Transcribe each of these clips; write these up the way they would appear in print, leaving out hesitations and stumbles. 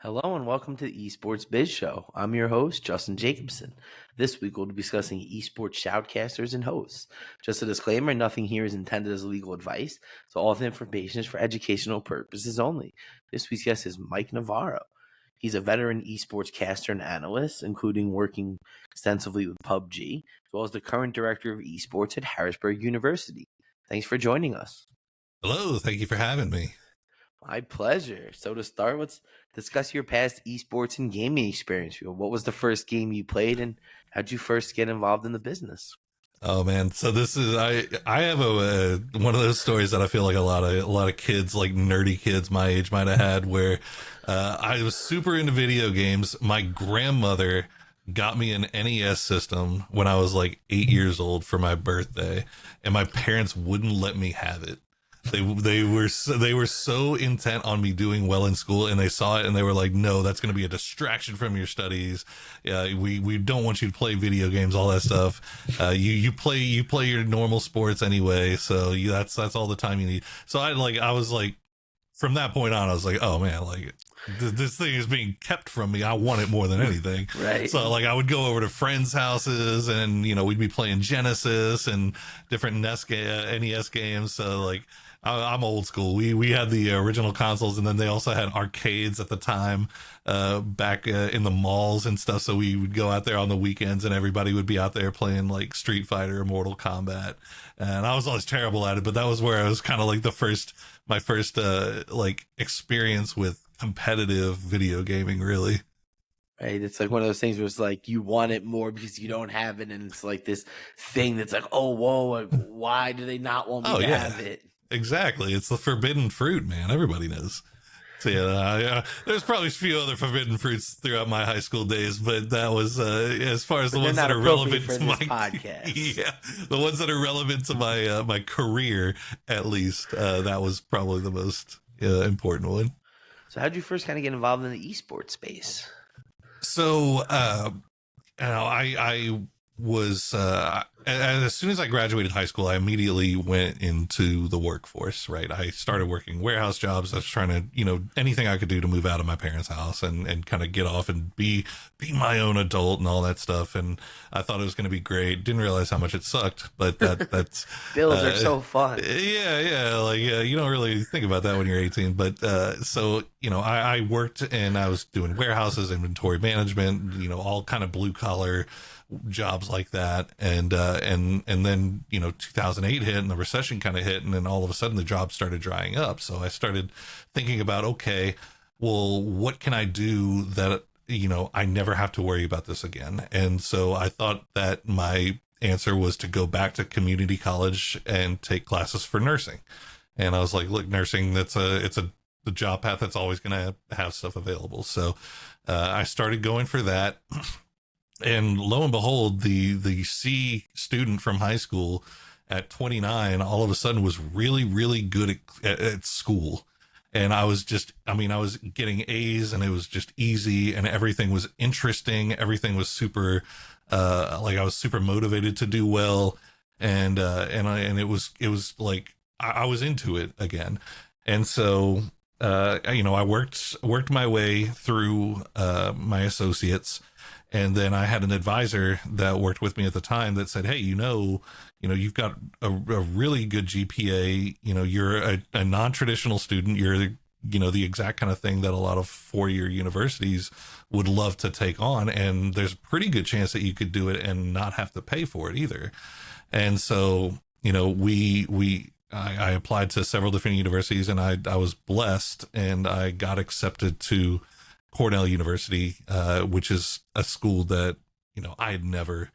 Hello and welcome to the Esports Biz Show. I'm your host, Justin Jacobson. This week we'll be discussing esports shoutcasters and hosts. Just a disclaimer, nothing here is intended as legal advice, so all the information is for educational purposes only. This week's guest is Mike Navarro. He's a veteran esports caster and analyst, including working extensively with PUBG, as well as the current Director of Esports at Harrisburg University. Thanks for joining us. Hello, thank you for having me. My pleasure. So to start, let's discuss your past esports and gaming experience. What was the first game you played, and how'd you first get involved in the business? Oh man, so this is I have a one of those stories that I feel like a lot of kids, like nerdy kids my age, might have had, where I was super into video games. My grandmother got me an NES system when I was like 8 years old for my birthday, and my parents wouldn't let me have it. They were so intent on me doing well in school, and they saw it and they were like, no, that's going to be a distraction from your studies. We don't want you to play video games, all that stuff. You play your normal sports anyway, so that's all the time you need. So I was like, from that point on, I was like, oh man, like this thing is being kept from me. I want it more than anything. Right. So like I would go over to friends' houses, and we'd be playing Genesis and different NES games. So like I'm old school. We had the original consoles, and then they also had arcades at the time, back in the malls and stuff. So we would go out there on the weekends, and everybody would be out there playing like Street Fighter or Mortal Kombat. And I was always terrible at it, but that was where I was kind of like my first like experience with competitive video gaming, really. Right. It's like one of those things where it's like you want it more because you don't have it, and it's like this thing that's like, oh, whoa, like, why do they not want me to have it? Exactly. It's the forbidden fruit, man. Everybody knows. So yeah, there's probably a few other forbidden fruits throughout my high school days, but that was as far as the ones that are relevant to my podcast. Yeah, the ones that are relevant to my my career, at least. That was probably the most important one. So how'd you first kind of get involved in the esports space? So I was as soon as I graduated high school, I immediately went into the workforce. Right, I started working warehouse jobs. I was trying to anything I could do to move out of my parents' house and kind of get off and be my own adult and all that stuff. And I thought it was going to be great. Didn't realize how much it sucked, but that's bills are so fun. Yeah, like you don't really think about that when you're 18. But so I worked, and I was doing warehouses, inventory management, all kind of blue collar jobs like that. And then 2008 hit, and the recession kind of hit, and then all of a sudden the jobs started drying up. So I started thinking about, okay, well, what can I do that I never have to worry about this again? And so I thought that my answer was to go back to community college and take classes for nursing. And I was like, look, nursing, it's the job path that's always going to have stuff available. So I started going for that. And lo and behold, the C student from high school at 29 all of a sudden was really, really good at school. And I was getting A's, and it was just easy, and everything was interesting. Everything was super, like I was super motivated to do well. And it was like, I was into it again. And so, I worked my way through, my associates. And then I had an advisor that worked with me at the time that said, hey, you've got a really good GPA. You're a non-traditional student. You're, the exact kind of thing that a lot of four-year universities would love to take on. And there's a pretty good chance that you could do it and not have to pay for it either. And so, I applied to several different universities, and I was blessed, and I got accepted to Cornell University, which is a school that, I had never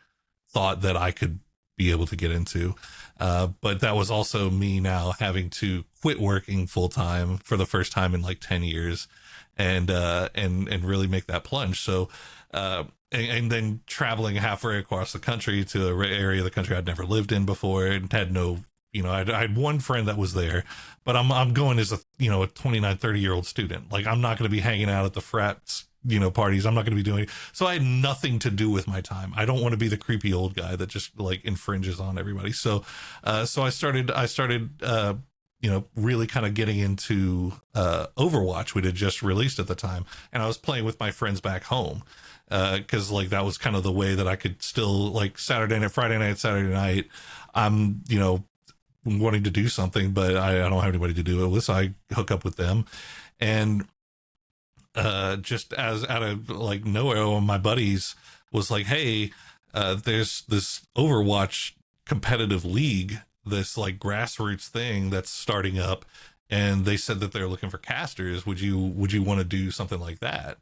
thought that I could be able to get into. But that was also me now having to quit working full time for the first time in like 10 years and really make that plunge. So, and then traveling halfway across the country to an area of the country I'd never lived in before, and had no, I had one friend that was there, but I'm going as a 29, 30-year-old student. Like, I'm not going to be hanging out at the frats, parties. I'm not going to be doing it. So I had nothing to do with my time. I don't want to be the creepy old guy that just like infringes on everybody. So I started really kind of getting into Overwatch. We had just released at the time, and I was playing with my friends back home because like that was kind of the way that I could still, like, Friday night, Saturday night, I'm wanting to do something, but I don't have anybody to do it with, so I hook up with them. And just as out of like nowhere, one of my buddies was like, hey, there's this Overwatch competitive league, this like grassroots thing that's starting up, and they said that they're looking for casters. Would you want to do something like that?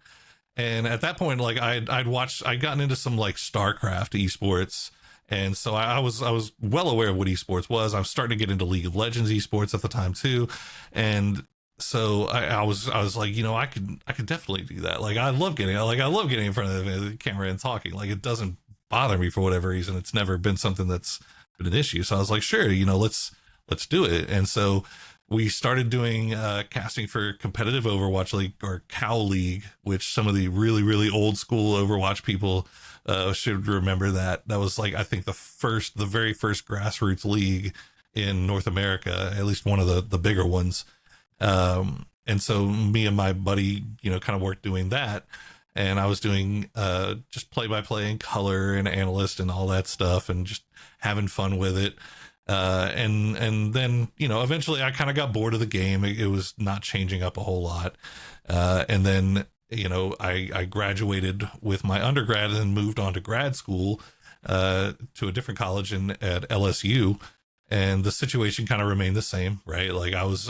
And at that point, like I'd gotten into some like StarCraft esports, and so I was well aware of what esports was. I was starting to get into League of Legends esports at the time too, and so I was like, I could definitely do that. Like I love getting in front of the camera and talking. Like it doesn't bother me for whatever reason. It's never been something that's been an issue. So I was like, sure, let's do it. And so we started doing casting for competitive Overwatch League, or Cow League, which some of the really, really old school Overwatch people should remember. That was like, I think the very first grassroots league in North America, at least one of the bigger ones. And so me and my buddy, kind of worked doing that. And I was doing just play-by-play and color and analyst and all that stuff, and just having fun with it. And then, eventually I kind of got bored of the game. It was not changing up a whole lot. And then, I graduated with my undergrad and moved on to grad school to a different college at LSU. And the situation kind of remained the same, right? Like I was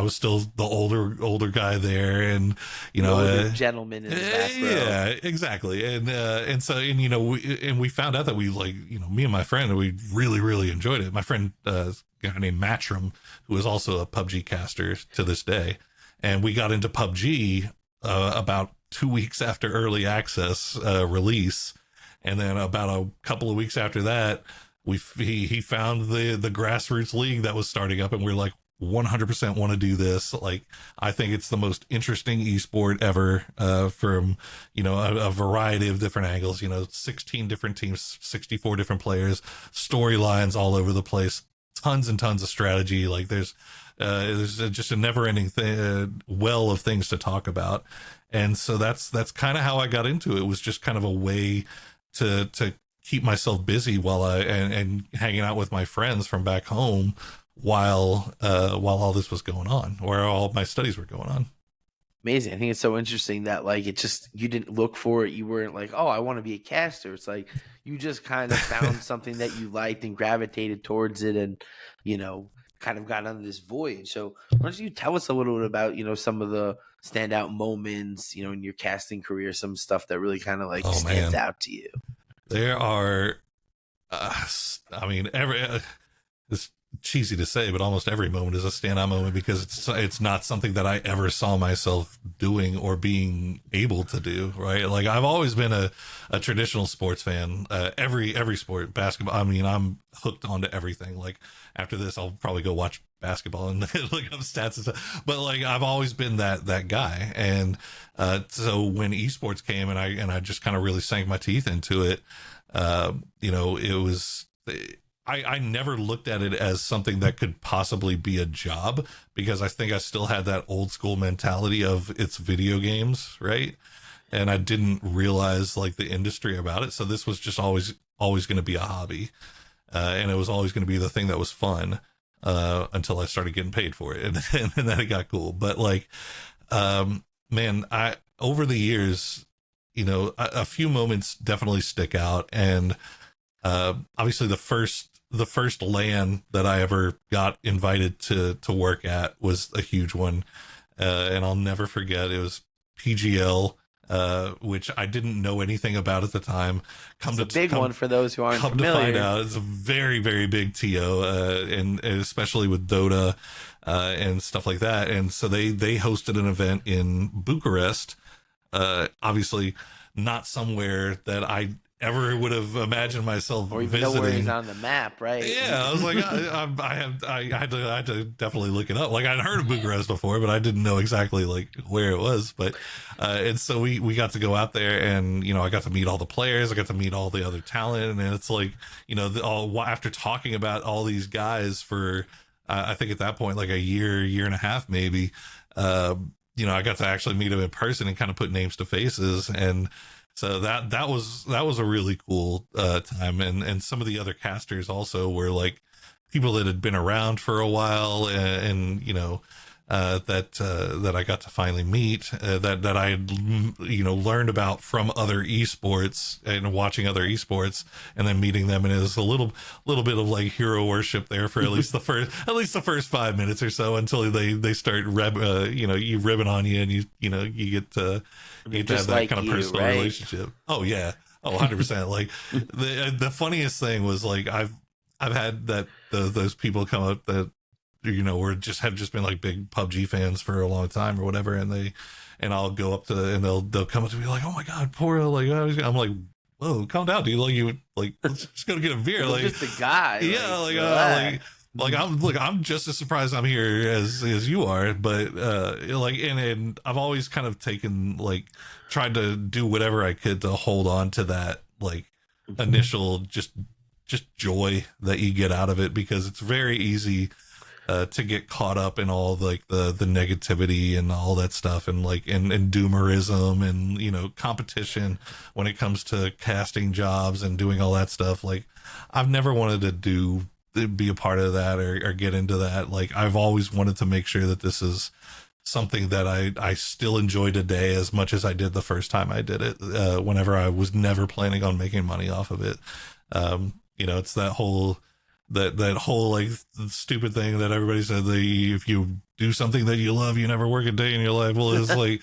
still the older guy there, and gentleman in the back row. Yeah, exactly. And so we found out that we, like, me and my friend, we really, really enjoyed it. My friend, a guy named Matchram, who is also a PUBG caster to this day, and we got into PUBG about 2 weeks after early access release, and then about a couple of weeks after that, he found the grassroots league that was starting up, and we're like, 100% want to do this. Like, I think it's the most interesting esport ever, from a variety of different angles. 16 different teams, 64 different players, storylines all over the place, tons and tons of strategy. Like there's just a never-ending well of things to talk about. And so that's kind of how I got into it. It was just kind of a way to keep myself busy while and hanging out with my friends from back home while all this was going on, or all my studies were going on. Amazing. I think it's so interesting that, like, you didn't look for it. You weren't like, oh, I want to be a caster. It's like you just kind of found something that you liked and gravitated towards it, and kind of got under this void. So why don't you tell us a little bit about some of the standout moments in your casting career, some stuff that really kind of like stands out to you? There are, it's cheesy to say, but almost every moment is a standout moment, because it's not something that I ever saw myself doing or being able to do, right? Like I've always been a traditional sports fan, every sport, basketball. I mean, I'm hooked onto everything. Like after this, I'll probably go watch basketball and look up stats and stuff. But like I've always been that guy, and so when esports came and I just kind of really sank my teeth into it, it was. I never looked at it as something that could possibly be a job, because I think I still had that old school mentality of it's video games, right? And I didn't realize like the industry about it. So this was just always going to be a hobby, and it was always going to be the thing that was fun, until I started getting paid for it, and then it got cool. But like, man, over the years, a few moments definitely stick out, and obviously the first LAN that I ever got invited to work at was a huge one, and I'll never forget. It was PGL, which I didn't know anything about at the time. It's a big one for those who aren't familiar. To find out, it's a very, very big TO, and especially with Dota and stuff like that. And so they hosted an event in Bucharest, obviously not somewhere that I ever would have imagined myself or even visiting. know where he's on the map, right? Yeah, I was like, I had to definitely look it up. Like I'd heard of Bucharest before, but I didn't know exactly like where it was. But and so we got to go out there, and I got to meet all the players, I got to meet all the other talent, and it's like after talking about all these guys for I think at that point, like a year and a half, maybe, I got to actually meet him in person and kind of put names to faces. And so that was a really cool time. And some of the other casters also were like people that had been around for a while, and that I got to finally meet, that I had, learned about from other esports and watching other esports, and then meeting them. And it was a little bit of like hero worship there for at least the first 5 minutes or so, until they start you ribbon on you, and you get to have that like kind of personal relationship. Oh yeah. Oh, 100%. Like the funniest thing was, like, I've had those people come up that have just been like big PUBG fans for a long time or whatever, and I'll go up to, and they'll come up to me like, "Oh my god, Poro!" Like, I'm like, "Whoa, calm down, dude! Let's just go get a beer." Like, just a guy. Yeah, I'm just as surprised I'm here as you are, but and I've always kind of tried to do whatever I could to hold on to that initial just joy that you get out of it, because it's very easy to get caught up in all the negativity and all that stuff, and and doomerism, and competition when it comes to casting jobs and doing all that stuff. Like, I've never wanted to be a part of that or get into that. Like, I've always wanted to make sure that this is something that I still enjoy today as much as I did the first time I did it, whenever I was never planning on making money off of it. It's that whole like stupid thing that everybody said, if you do something that you love, you never work a day in your life. Well, it's like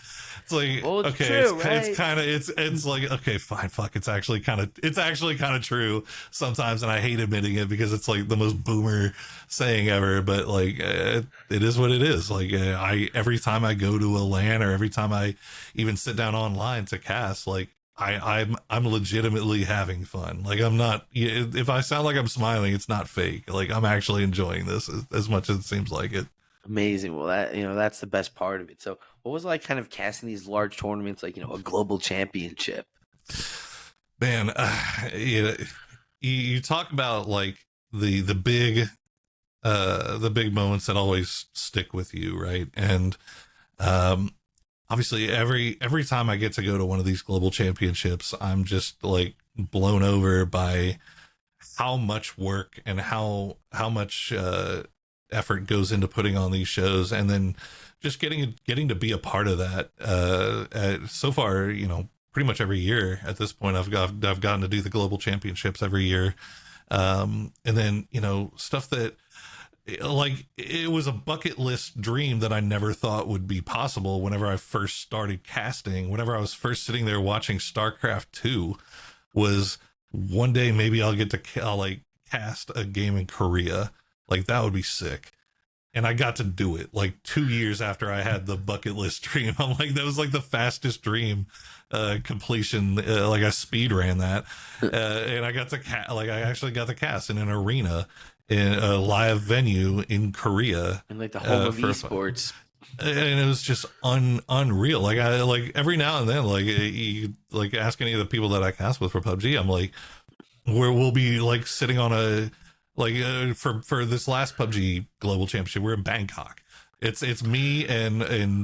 well, it's okay, true, it's like, okay, fine, fuck, it's actually kind of true sometimes, and I hate admitting it because it's like the most boomer saying ever, but like it is what it is. Like, every time I go to a LAN, or every time I even sit down online to cast, like, I'm legitimately having fun. Like, I'm not, if I sound like I'm smiling, it's not fake. Like, I'm actually enjoying this as much as it seems like it. Amazing. Well, that's the best part of it. So what was it like kind of casting these large tournaments, like, a global championship? Man, you talk about like the big moments that always stick with you, right? And obviously every time I get to go to one of these global championships, I'm just like blown over by how much work and how much effort goes into putting on these shows, and then just getting to be a part of that. So far, pretty much every year at this point, I've gotten to do the global championships every year, and then stuff that, like, it was a bucket list dream that I never thought would be possible whenever I first started casting. Whenever I was first sitting there watching StarCraft 2, was one day maybe I'll cast a game in Korea. Like, that would be sick. And I got to do it like 2 years after I had the bucket list dream. I'm like, that was like the fastest dream completion. Like, I speed ran that, and I got to I actually got to cast in an arena in a live venue in Korea, and like the home of esports. And it was just unreal. Like, I every now and then, like ask any of the people that I cast with for PUBG, I'm like, where we'll be like sitting on a for this last PUBG Global Championship, we're in Bangkok. It's me and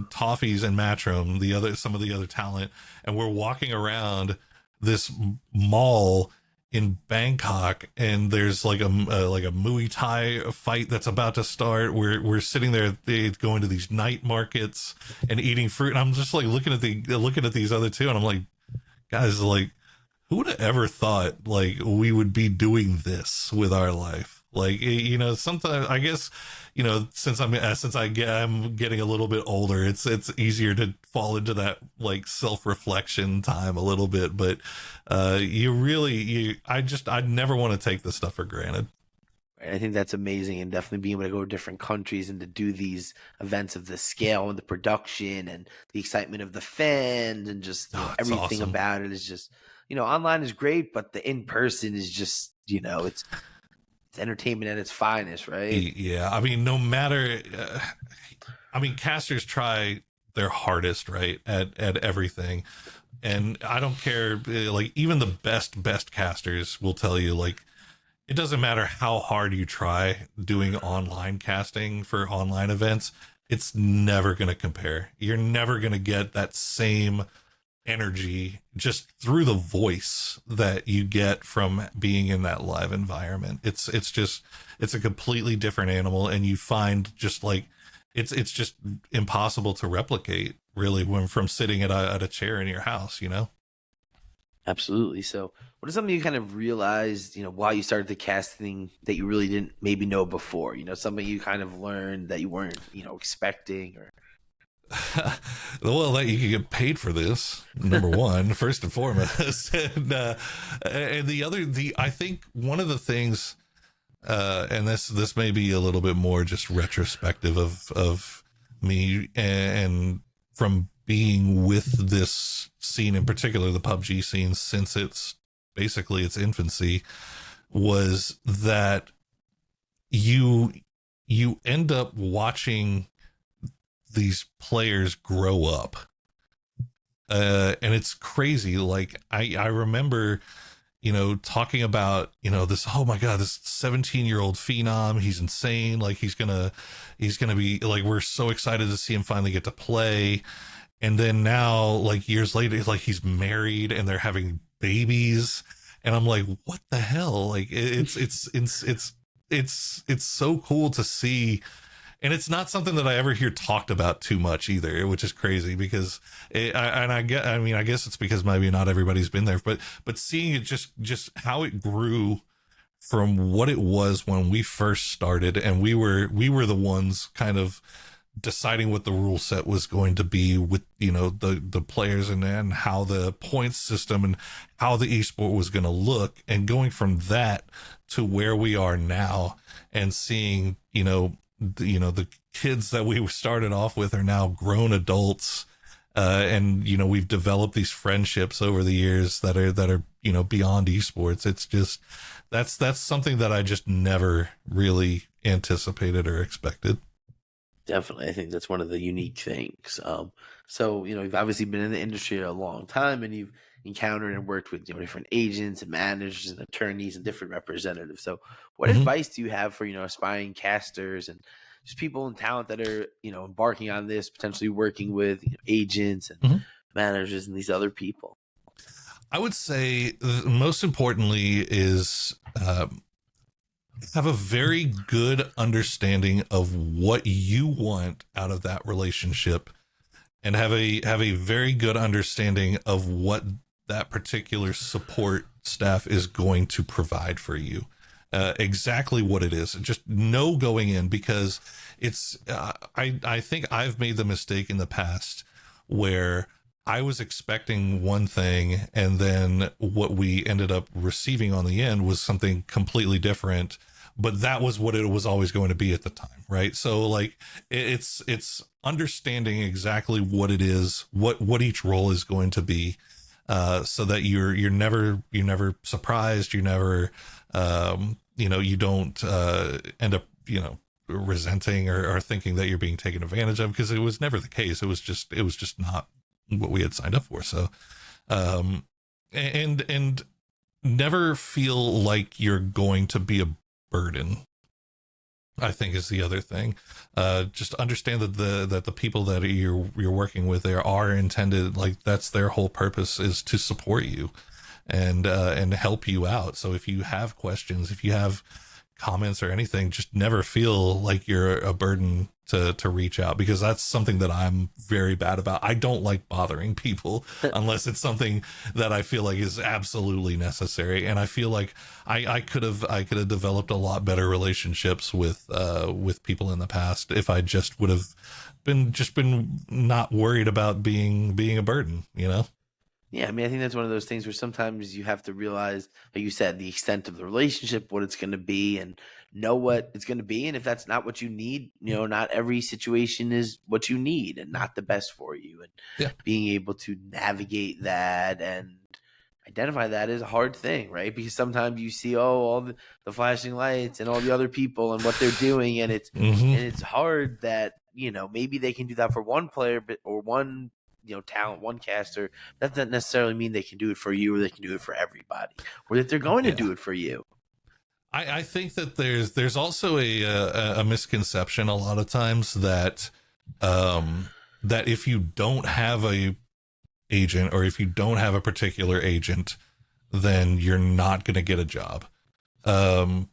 Toffees and Matrom, some of the other talent, and we're walking around this mall in Bangkok, and there's like a Muay Thai fight that's about to start. We're sitting there, going to these night markets and eating fruit, and I'm just like looking at these other two, and I'm like, guys, like, who would have ever thought like we would be doing this with our life? Like, sometimes I guess, since I'm getting a little bit older, it's easier to fall into that like self-reflection time a little bit, but I never want to take this stuff for granted. I think that's amazing, and definitely being able to go to different countries and to do these events of the scale and the production and the excitement of the fans and just everything awesome about it is just, online is great, but the in-person is just, it's entertainment at its finest, right? Yeah. I mean, no matter, casters try their hardest, right, at everything. And I don't care, like, even the best casters will tell you, like, it doesn't matter how hard you try doing online casting for online events, it's never going to compare. You're never going to get that same energy just through the voice that you get from being in that live environment. It's a completely different animal, and you find just like it's just impossible to replicate really when from sitting at a chair in your house, you know. Absolutely. So, what is something you kind of realized, while you started the casting that you really didn't maybe know before? Something you kind of learned that you weren't, expecting or. Well, that you can get paid for this, number one, first and foremost, and the I think one of the things, and this may be a little bit more just retrospective of me and from being with this scene in particular, the PUBG scene, since it's basically its infancy, was that you end up watching these players grow up, and it's crazy. Like I remember, talking about, this, oh my God, this 17-year-old phenom, he's insane. Like he's gonna be like, we're so excited to see him finally get to play. And then now, like years later, like he's married and they're having babies. And I'm like, what the hell? Like it's so cool to see. And it's not something that I ever hear talked about too much either, which is crazy because I guess it's because maybe not everybody's been there, but seeing it just how it grew from what it was when we first started, and we were the ones kind of deciding what the rule set was going to be with, the players and how the points system and how the esport was going to look, and going from that to where we are now and seeing, the kids that we started off with are now grown adults, and we've developed these friendships over the years that are beyond esports. It's just that's something that I just never really anticipated or expected. Definitely. I think that's one of the unique things. So, you've obviously been in the industry a long time, and you've encountered and worked with, different agents and managers and attorneys and different representatives. So what Mm-hmm. advice do you have for, aspiring casters and just people in talent that are, embarking on this, potentially working with agents and Mm-hmm. managers and these other people? I would say most importantly is have a very good understanding of what you want out of that relationship, and have a very good understanding of what that particular support staff is going to provide for you. Exactly what it is. Just know going in, because it's I think I've made the mistake in the past where I was expecting one thing, and then what we ended up receiving on the end was something completely different, but that was what it was always going to be at the time, right? So like it's understanding exactly what it is, what each role is going to be, so that you're never surprised, you never you don't end up resenting or thinking that you're being taken advantage of, because it was never the case. It was just not what we had signed up for. So and never feel like you're going to be a burden, I think, is the other thing. Just understand that the people that you're working with there are intended, like that's their whole purpose, is to support you and help you out. So if you have questions, if you have comments or anything, just never feel like you're a burden to reach out, because that's something that I'm very bad about. I don't like bothering people unless it's something that I feel like is absolutely necessary. And I feel like I could have developed a lot better relationships with people in the past if I just would have been not worried about being a burden, Yeah, I mean, I think that's one of those things where sometimes you have to realize, like you said, the extent of the relationship, what it's going to be, and know what it's going to be. And if that's not what you need, not every situation is what you need and not the best for you. And Yeah. being able to navigate that and identify that is a hard thing, right? Because sometimes you see, all the flashing lights and all the other people and what they're doing, and it's hard that maybe they can do that for one player, or one talent, one caster. That doesn't necessarily mean they can do it for you, or they can do it for everybody, or that they're going to do it for you. I think that there's also a misconception a lot of times that that if you don't have a agent, or if you don't have a particular agent, then you're not going to get a job. Um,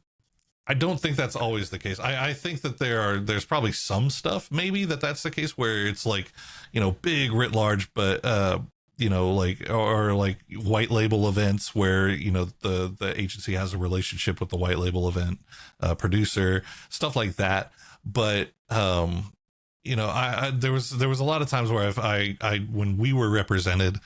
I don't think that's always the case. I think that there's probably some stuff maybe that's the case where it's like, big writ large, but like, or like white label events where, the agency has a relationship with the white label event producer, stuff like that. But I there was a lot of times where I when we were represented,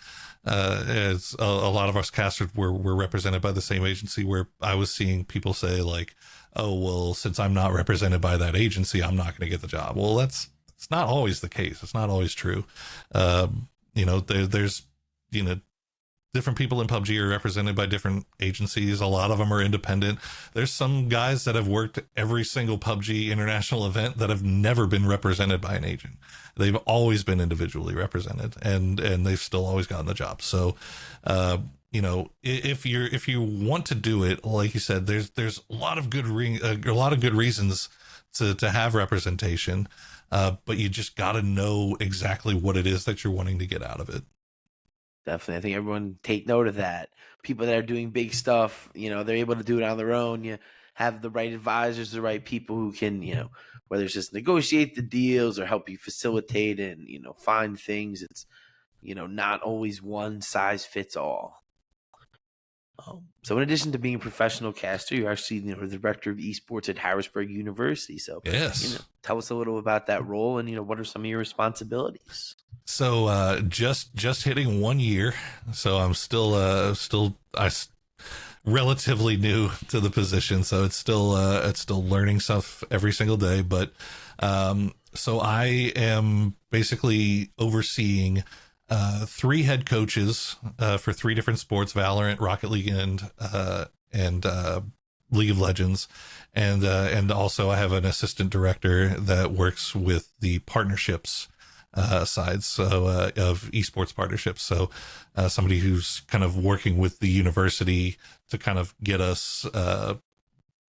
as a lot of us casters were represented by the same agency, where I was seeing people say like, oh, well, since I'm not represented by that agency, I'm not going to get the job. Well, it's not always the case. It's not always true. There's different people in PUBG are represented by different agencies. A lot of them are independent. There's some guys that have worked every single PUBG international event that have never been represented by an agent. They've always been individually represented, and they've still always gotten the job. So, if you want to do it, like you said, there's a lot of good reasons to have representation, but you just got to know exactly what it is that you're wanting to get out of it. Definitely. I think everyone take note of that. People that are doing big stuff, they're able to do it on their own. You have the right advisors, the right people who can, whether it's just negotiate the deals or help you facilitate and, find things. It's, not always one size fits all. So in addition to being a professional caster, you're actually, the Director of Esports at Harrisburg University. So yes, tell us a little about that role and, what are some of your responsibilities? So just hitting 1 year, so I'm still relatively new to the position, so it's still learning stuff every single day. But so I am basically overseeing 3 head coaches for 3 different sports: Valorant, Rocket League, and League of Legends, and also I have an assistant director that works with the partnerships sides, so of esports partnerships. So somebody who's kind of working with the university to kind of get us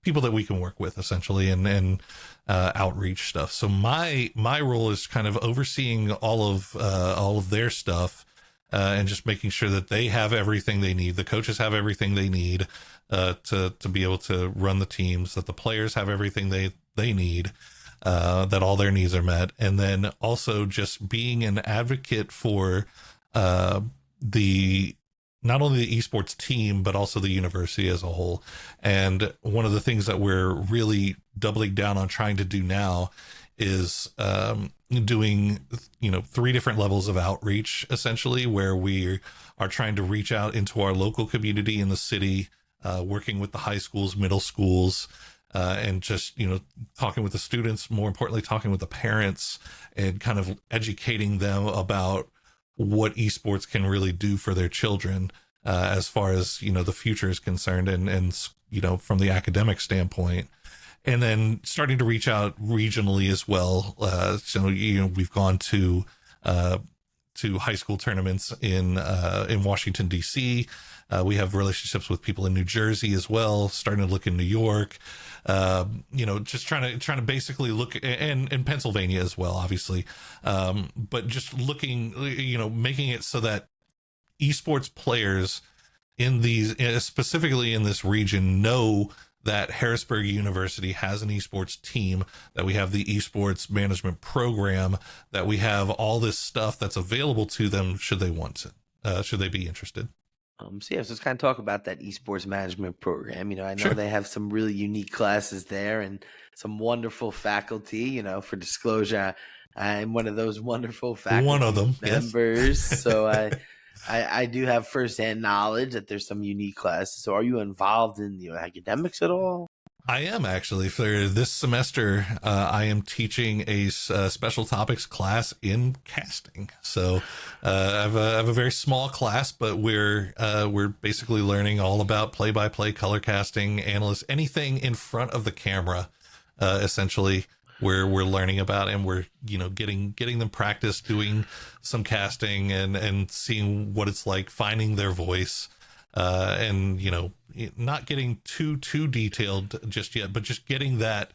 people that we can work with, essentially, and outreach stuff. So my role is kind of overseeing all of their stuff, and just making sure that they have everything they need. The coaches have everything they need to be able to run the teams, that the players have everything they need, that all their needs are met. And then also just being an advocate for not only the esports team, but also the university as a whole. And one of the things that we're really doubling down on trying to do now is doing 3 different levels of outreach, essentially, where we are trying to reach out into our local community in the city, working with the high schools, middle schools, and just talking with the students, more importantly talking with the parents, and kind of educating them about what esports can really do for their children, as far as the future is concerned, and from the academic standpoint. And then starting to reach out regionally as well. So we've gone to high school tournaments in Washington D.C. We have relationships with people in New Jersey as well, starting to look in New York. Just trying to basically look, and Pennsylvania as well, obviously. But just looking, making it so that esports players in these, specifically in this region, know that Harrisburg University has an esports team, that we have the esports management program, that we have all this stuff that's available to them should they want to, should they be interested. So let's kind of talk about that esports management program. I know Sure. they have some really unique classes there and some wonderful faculty. For disclosure, I'm one of those wonderful faculty One of them, members. Yes. So I do have firsthand knowledge that there's some unique classes. So are you involved in academics at all? I am actually. For this semester, I am teaching a special topics class in casting. So I have a very small class, but we're basically learning all about play-by-play, color casting, analyst, anything in front of the camera. Essentially, we're learning about, and we're getting them practice doing some casting and seeing what it's like, finding their voice. And not getting too detailed just yet, but just getting that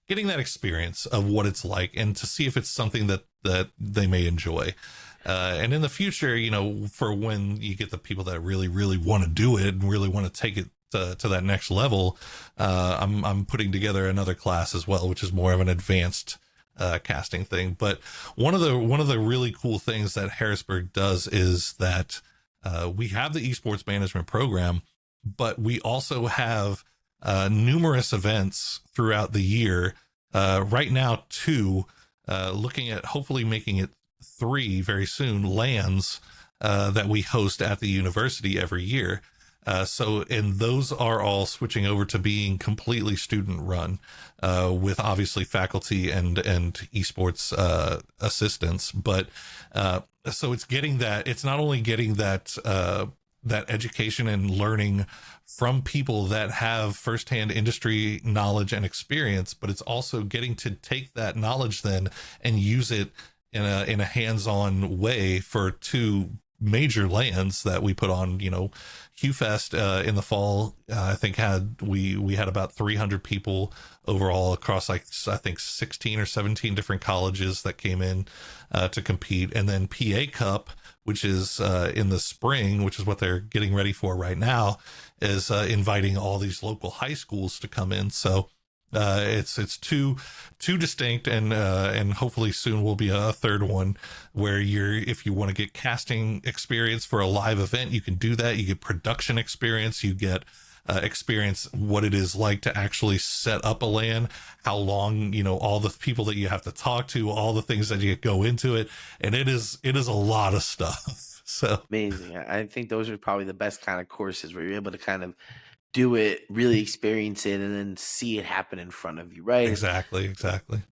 experience of what it's like, and to see if it's something that they may enjoy. And in the future, for when you get the people that really want to do it and really want to take it to that next level, I'm putting together another class as well, which is more of an advanced casting thing. But one of the really cool things that Harrisburg does is that we have the esports management program, but we also have numerous events throughout the year. Right now, 2, looking at hopefully making it 3 very soon, LANs that we host at the university every year. And those are all switching over to being completely student run, with obviously faculty and esports assistants. But so it's not only getting that education and learning from people that have firsthand industry knowledge and experience, but it's also getting to take that knowledge then and use it in a hands-on way for 2 major LANs that we put on. QFest in the fall, I think we had about 300 people overall across, I think 16 or 17 different colleges that came in to compete. And then PA Cup, which is in the spring, which is what they're getting ready for right now, is inviting all these local high schools to come in. So it's two distinct, and hopefully soon will be a third one where if you want to get casting experience for a live event, you can do that. You get production experience, you get experience what it is like to actually set up a LAN, how long, all the people that you have to talk to, all the things that you go into it. And it is a lot of stuff. So amazing. I think those are probably the best kind of courses where you're able to kind of do it, really experience it, and then see it happen in front of you, right? Exactly.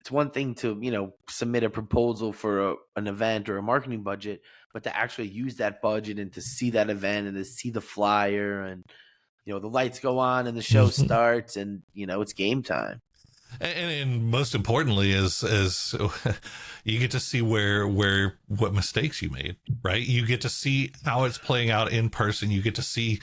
It's one thing to, submit a proposal for an event or a marketing budget, but to actually use that budget and to see that event and to see the flyer and, the lights go on and the show starts and, it's game time. And most importantly is you get to see what mistakes you made, right? You get to see how it's playing out in person. You get to see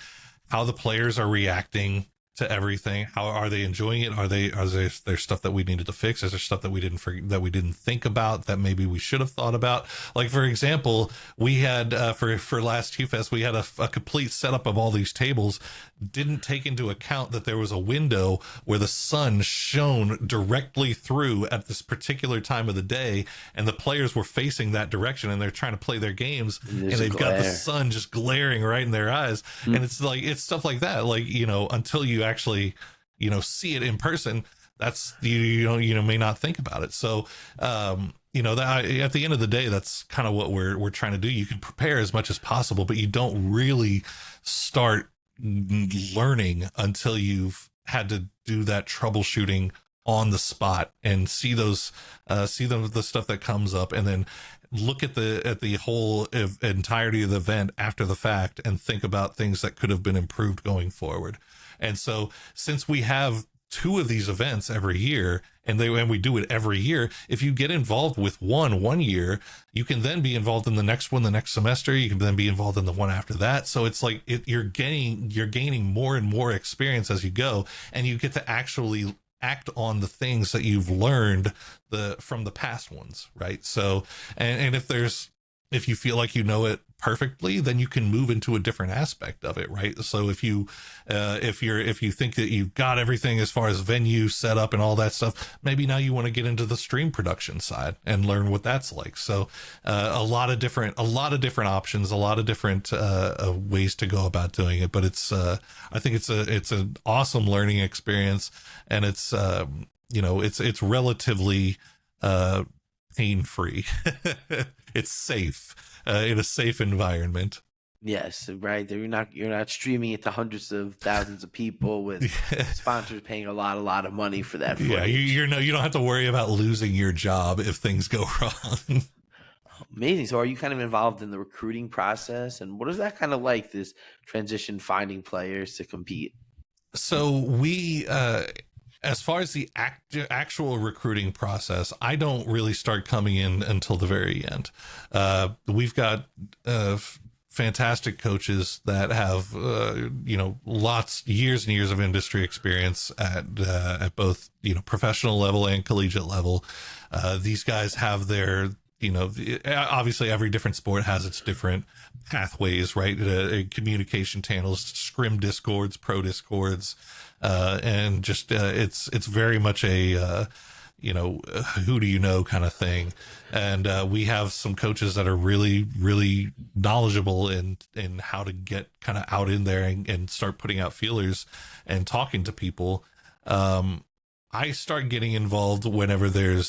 how the players are reacting to everything. How are they enjoying it? Is there stuff that we needed to fix? Is there stuff that we didn't think about that maybe we should have thought about? Like, for example, we had for last QFest, we had a complete setup of all these tables. Didn't take into account that there was a window where the sun shone directly through at this particular time of the day, and the players were facing that direction, and they're trying to play their games, and they've got the sun just glaring right in their eyes. And it's stuff like that. Like, until you actually, see it in person, that's you may not think about it. So, that at the end of the day, that's kind of what we're trying to do. You can prepare as much as possible, but you don't really start learning until you've had to do that troubleshooting on the spot and see the stuff that comes up, and then look at the whole entirety of the event after the fact and think about things that could have been improved going forward. And so, since we have 2 of these events every year, and we do it every year, if you get involved with one year, you can then be involved in the next one the next semester. You can then be involved in the one after that. So it's like you're gaining more and more experience as you go, and you get to actually act on the things that you've learned from the past ones, right? So, and if you feel like you know it perfectly, then you can move into a different aspect of it, right? So if you think that you've got everything as far as venue set up and all that stuff, maybe now you want to get into the stream production side and learn what that's like. So a lot of different options, a lot of different ways to go about doing it. But I think it's an awesome learning experience, and it's it's relatively pain-free. It's safe in a safe environment. Yes, right. You're not streaming it to hundreds of thousands of people with sponsors paying a lot of money for that footage. Yeah, you don't have to worry about losing your job if things go wrong. Amazing. So are you kind of involved in the recruiting process, and what is that kind of like, this transition, finding players to compete? So we as far as the actual recruiting process, I don't really start coming in until the very end. We've got fantastic coaches that have lots years and years of industry experience at both professional level and collegiate level. These guys have their obviously every different sport has its different pathways, right? Communication channels, scrim discords, pro discords, and just it's very much a who do you know kind of thing. And we have some coaches that are really, really knowledgeable in how to get kind of out in there and start putting out feelers and talking to people. I start getting involved whenever they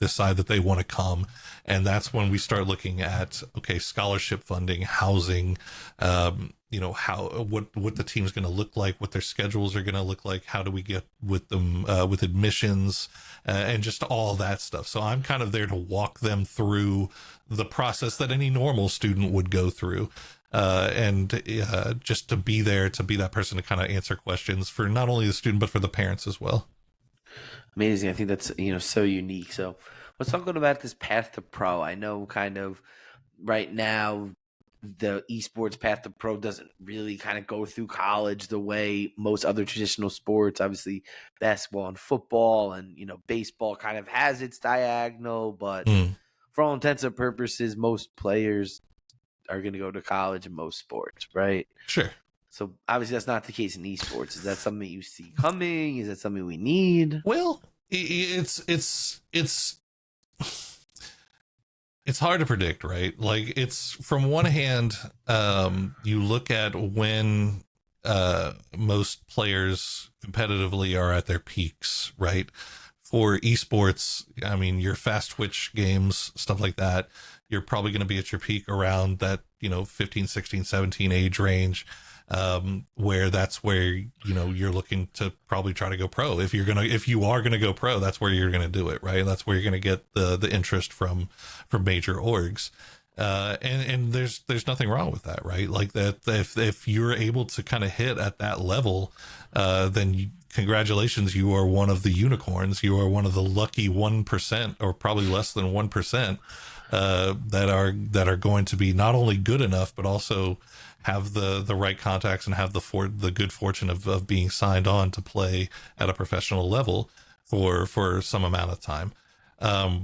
decide that they want to come. And that's when we start looking at, okay, scholarship funding, housing, what the team's going to look like, what their schedules are going to look like, how do we get with them, with admissions, and just all that stuff. So I'm kind of there to walk them through the process that any normal student would go through. And just to be there, to be that person to kind of answer questions for not only the student, but for the parents as well. Amazing. I think that's, so unique. So let's talk about this path to pro. I know kind of right now the esports path to pro doesn't really kind of go through college the way most other traditional sports, obviously basketball and football and, baseball kind of has its diagonal, but for all intents and purposes, most players are going to go to college in most sports, right? Sure. So obviously that's not the case in esports. Is that something you see coming? Is that something we need? Well, it's hard to predict, right? Like, it's from one hand, you look at when most players competitively are at their peaks, right? For esports, I mean, your fast twitch games, stuff like that, you're probably going to be at your peak around that, 15, 16, 17 age range. Where that's where, you're looking to probably try to go pro. If you are going to go pro, that's where you're going to do it. Right. That's where you're going to get the interest from major orgs. And there's nothing wrong with that. Right. Like that, if you're able to kind of hit at that level, then congratulations, you are one of the unicorns. You are one of the lucky 1%, or probably less than 1%, that are going to be not only good enough, but also have the right contacts and have the good fortune of being signed on to play at a professional level for some amount of time. I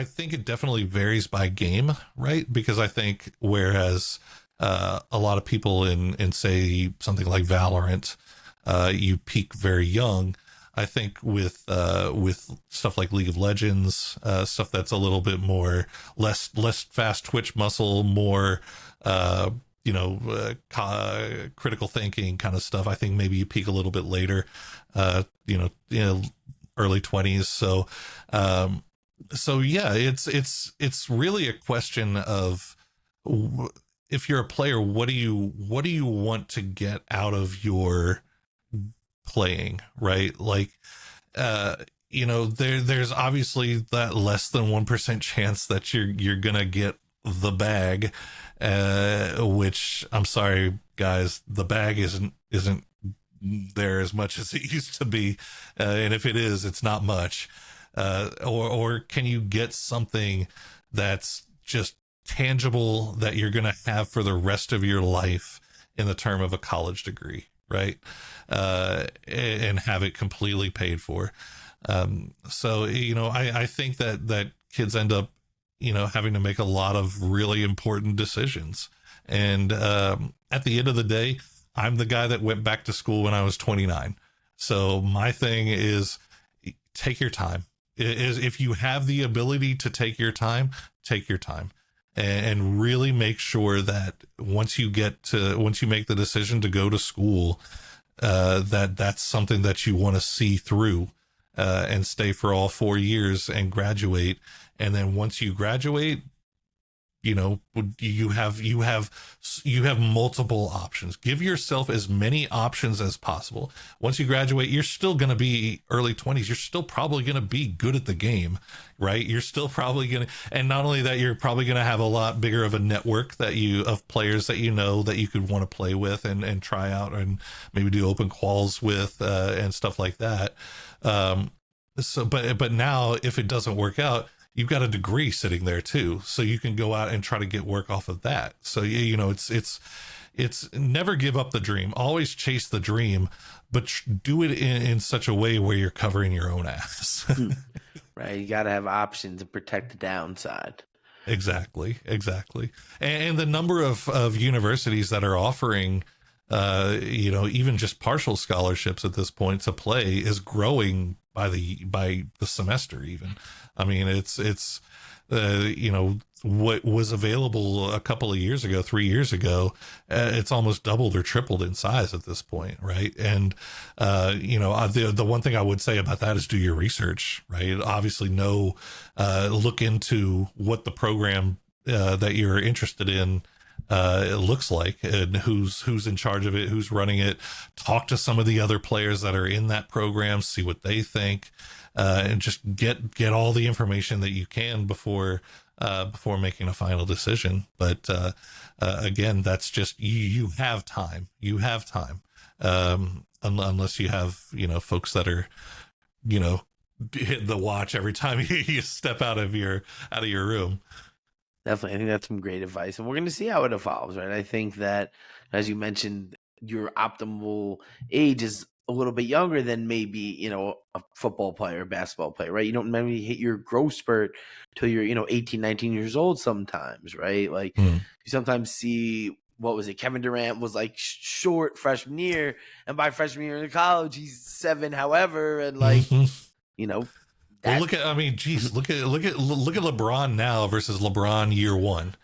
think it definitely varies by game, right? Because I think whereas a lot of people in say something like Valorant, you peak very young. I think with stuff like League of Legends, stuff that's a little bit more less fast twitch muscle, more critical thinking kind of stuff. I think maybe you peak a little bit later, early 20s. So yeah, it's really a question of, if you're a player, what do you want to get out of your playing, right? Like, there's obviously that less than 1% chance that you're gonna get the bag, which, I'm sorry guys, the bag isn't there as much as it used to be, and if it is, it's not much. Or can you get something that's just tangible that you're gonna have for the rest of your life in the term of a college degree, right? And have it completely paid for. So I think that kids end up having to make a lot of really important decisions. And at the end of the day, I'm the guy that went back to school when I was 29. So my thing is, take your time. If you have the ability to take your time, take your time. And really make sure that once you make the decision to go to school, that's something that you want to see through, and stay for all 4 years and graduate. And then once you graduate, you have multiple options. Give yourself as many options as possible. Once you graduate, you're still going to be early 20s. You're still probably going to be good at the game, right? You're still probably going to, and not only that, you're probably going to have a lot bigger of a network of players that that you could want to play with and try out and maybe do open quals with, and stuff like that. But now if it doesn't work out, you've got a degree sitting there too, so you can go out and try to get work off of that. So you know, it's never give up the dream, always chase the dream, but do it in such a way where you're covering your own ass. Right, you got to have options to protect the downside. Exactly. And the number of universities that are offering, you know, even just partial scholarships at this point to play is growing by the semester. Even, I mean, it's you know, what was available a couple of years ago, 3 years ago, it's almost doubled or tripled in size at this point, right? And you know, the one thing I would say about that is do your research, right? Obviously, look into what the program that you're interested in it looks like, and who's in charge of it, who's running it. Talk to some of the other players that are in that program, see what they think, and just get all the information that you can before making a final decision. But again, that's just you have time. Unless you have, you know, folks that are, you know, hitting the watch every time you step out of your room. Definitely. I think that's some great advice. And we're going to see how it evolves, right? I think that, as you mentioned, your optimal age is a little bit younger than maybe, you know, a football player, basketball player, right? You don't maybe hit your growth spurt till you're, you know, 18, 19 years old sometimes, right? Like you sometimes see, what was it? Kevin Durant was like short freshman year, and by freshman year in college, he's 7, however, and like, you know, well, look at LeBron now versus LeBron year one.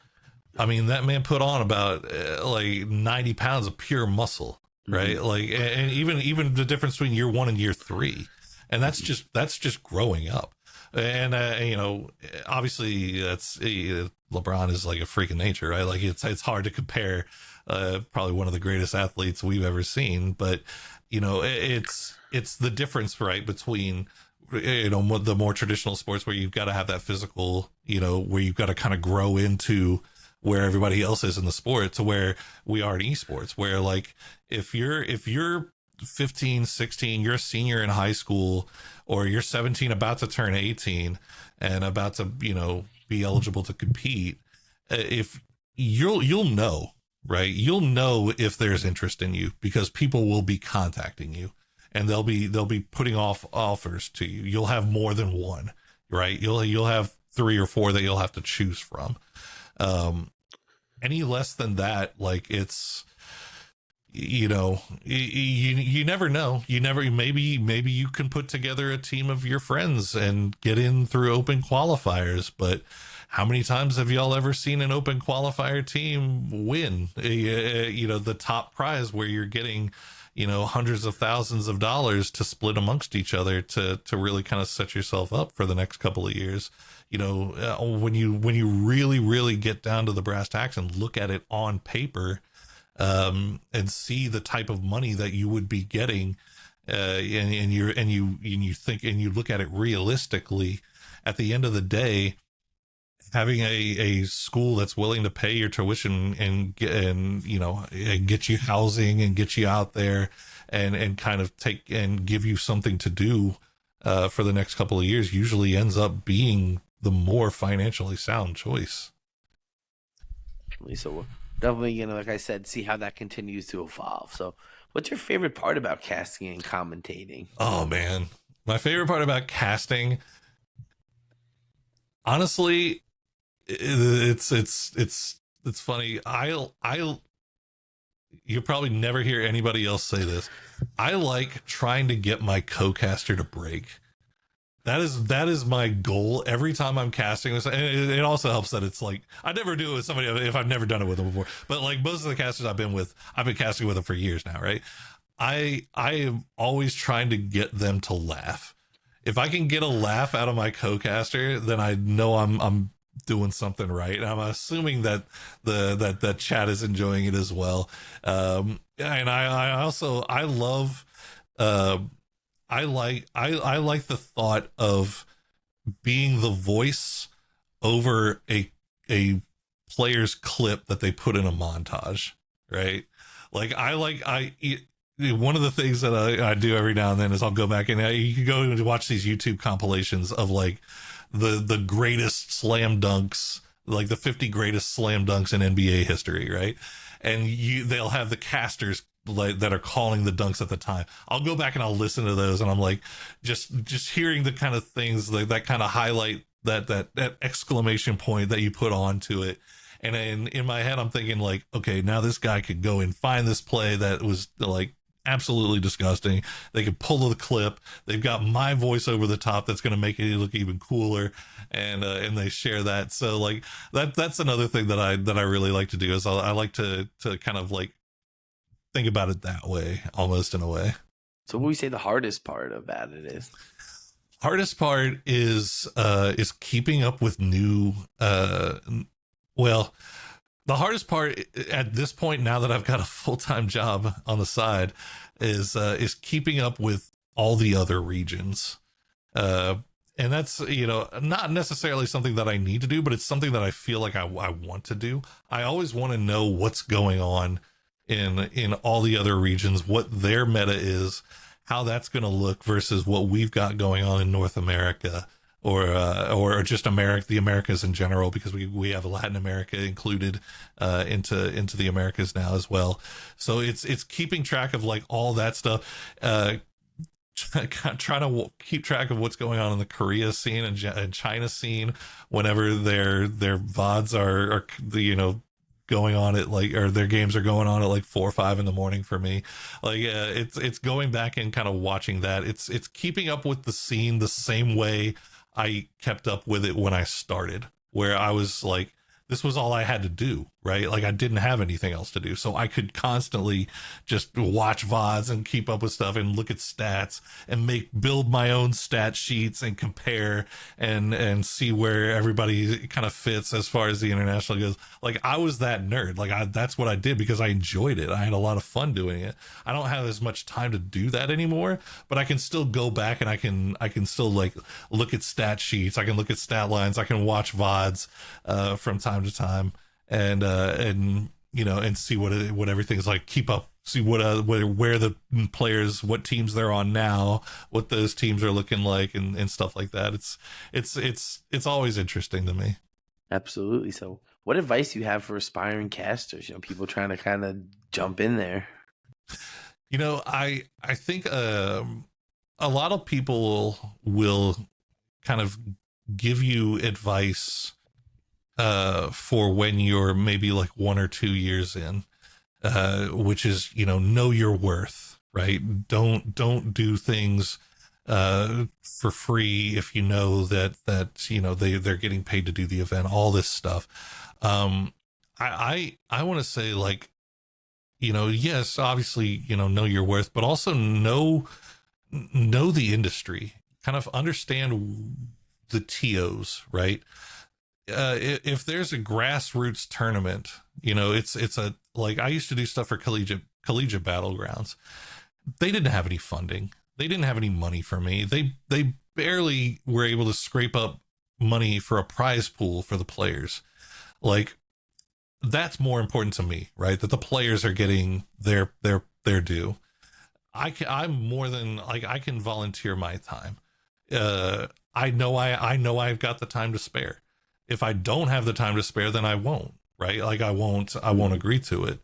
I mean, that man put on about like 90 pounds of pure muscle, right? Like, and even the difference between year 1 and year 3, and that's just growing up. And you know, obviously that's LeBron is like a freak of nature, right? Like it's hard to compare. Probably one of the greatest athletes we've ever seen, but you know, it's the difference, right, between, you know, the more traditional sports where you've got to have that physical, you know, where you've got to kind of grow into where everybody else is in the sport, to where we are in esports, where like if you're 15, 16, you're a senior in high school, or you're 17 about to turn 18 and about to, you know, be eligible to compete, if you'll know, right? You'll know if there's interest in you, because people will be contacting you, and they'll be putting off offers to you. You'll have more than one, right? You'll have 3 or 4 that you'll have to choose from. Any less than that, like, it's, you know, you never know. Maybe you can put together a team of your friends and get in through open qualifiers, but how many times have y'all ever seen an open qualifier team win, you know, the top prize, where you're getting, you know, hundreds of thousands of dollars to split amongst each other to really kind of set yourself up for the next couple of years? You know, when you really, really get down to the brass tacks and look at it on paper, and see the type of money that you would be getting, and you think, and you look at it realistically, at the end of the day, having a school that's willing to pay your tuition and you know, and get you housing and get you out there and kind of take and give you something to do for the next couple of years, usually ends up being the more financially sound choice. So definitely, you know, like I said, see how that continues to evolve. So what's your favorite part about casting and commentating? Oh man, my favorite part about casting, honestly, it's funny. You'll probably never hear anybody else say this. I like trying to get my co-caster to break. That is my goal every time I'm casting this. And it also helps that it's like, I never do it with somebody if I've never done it with them before. But like most of the casters I've been casting with them for years now, right? I am always trying to get them to laugh. If I can get a laugh out of my co-caster, then I know I'm doing something right. And I'm assuming that that chat is enjoying it as well. And I love I like the thought of being the voice over a player's clip that they put in a montage, right? Like one of the things that I do every now and then is I'll go back and you can go and watch these YouTube compilations of like the greatest slam dunks, like the 50 greatest slam dunks in NBA history, right? And they'll have the casters like that are calling the dunks at the time. I'll go back and I'll listen to those, and I'm like, just hearing the kind of things like that kind of highlight that exclamation point that you put onto it. And in my head, I'm thinking like, okay, now this guy could go and find this play that was like absolutely disgusting. They could pull the clip. They've got my voice over the top that's going to make it look even cooler, and they share that. So like that's another thing that I really like to do is I like to kind of like think about it that way, almost in a way. So what would you say the hardest part about it is? Hardest part is keeping up with new well, the hardest part at this point, now that I've got a full-time job on the side, is keeping up with all the other regions. And that's, not necessarily something that I need to do, but it's something that I feel like I want to do. I always want to know what's going on in all the other regions, what their meta is, how that's going to look versus what we've got going on in North America, or just the Americas in general, because we have Latin America included into the Americas now as well. So it's keeping track of like all that stuff, trying to keep track of what's going on in the Korea scene and China scene whenever their VODs are going on at like, or their games are going on at like 4 or 5 in the morning for me. Like it's going back and kind of watching that. It's keeping up with the scene the same way I kept up with it when I started, where I was like, this was all I had to do, right? Like I didn't have anything else to do. So I could constantly just watch VODs and keep up with stuff and look at stats and build my own stat sheets and compare and see where everybody kind of fits as far as the international goes. Like I was that nerd. Like that's what I did because I enjoyed it. I had a lot of fun doing it. I don't have as much time to do that anymore, but I can still go back and I can still like look at stat sheets. I can look at stat lines. I can watch VODs from time to time and see what everything's like, keep up, see where the players, what teams they're on now, what those teams are looking like, and stuff like that. It's always interesting to me. Absolutely. So what advice do you have for aspiring casters, people trying to kind of jump in there? I think a lot of people will kind of give you advice for when you're maybe like 1 or 2 years in, which is, know your worth, right? Don't do things for free if you know that they're getting paid to do the event, all this stuff. I want to say, like, yes, obviously, know your worth, but also know the industry, kind of understand the TOs, right? If there's a grassroots tournament, it's a, like, I used to do stuff for collegiate battlegrounds. They didn't have any funding. They didn't have any money for me. They barely were able to scrape up money for a prize pool for the players. Like, that's more important to me, right? That the players are getting their due. I'm more than, like, I can volunteer my time. I know I've got the time to spare. If I don't have the time to spare, then I won't, right? Like I won't agree to it.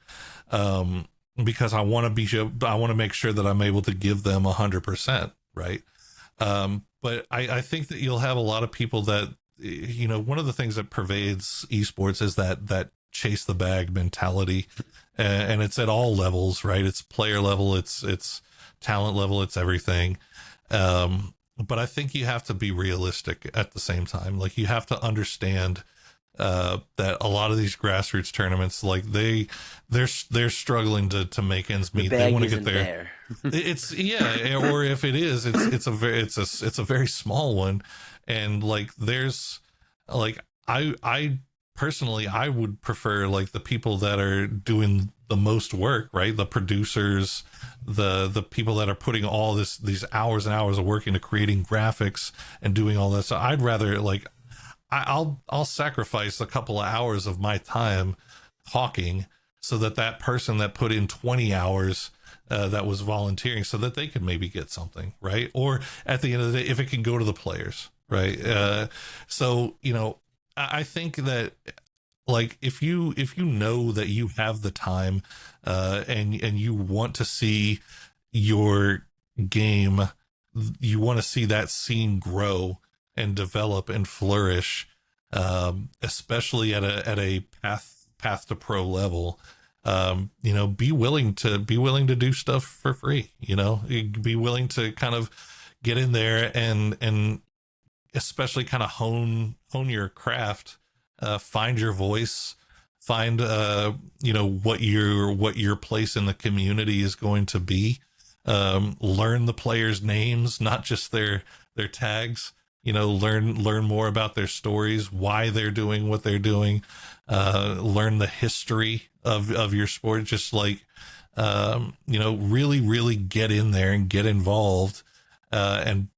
Because I want to make sure that I'm able to give them 100%. Right. But I think that you'll have a lot of people that, one of the things that pervades esports is that chase the bag mentality, and it's at all levels, right? It's player level, it's talent level, it's everything. But I think you have to be realistic at the same time. Like, you have to understand that a lot of these grassroots tournaments, like they're struggling to make ends meet. They want to get there. It's or if it is, it's a very small one, and like there's like I personally, I would prefer like the people that are doing the most work, right? The producers, the people that are putting all these hours and hours of work into creating graphics and doing all this. So I'd rather, like, I'll sacrifice a couple of hours of my time talking so that person that put in 20 hours that was volunteering, so that they could maybe get something, right? Or at the end of the day, if it can go to the players, right? So, I think that, like, if you know that you have the time, and you want to see your game, you want to see that scene grow and develop and flourish, especially at a path to pro level. Be willing to do stuff for free. Be willing to kind of get in there and especially kind of hone your craft, find your voice, find what your place in the community is going to be. Learn the players' names, not just their tags. Learn more about their stories, why they're doing what they're doing. Learn the history of your sport. Just like, really get in there and get involved. And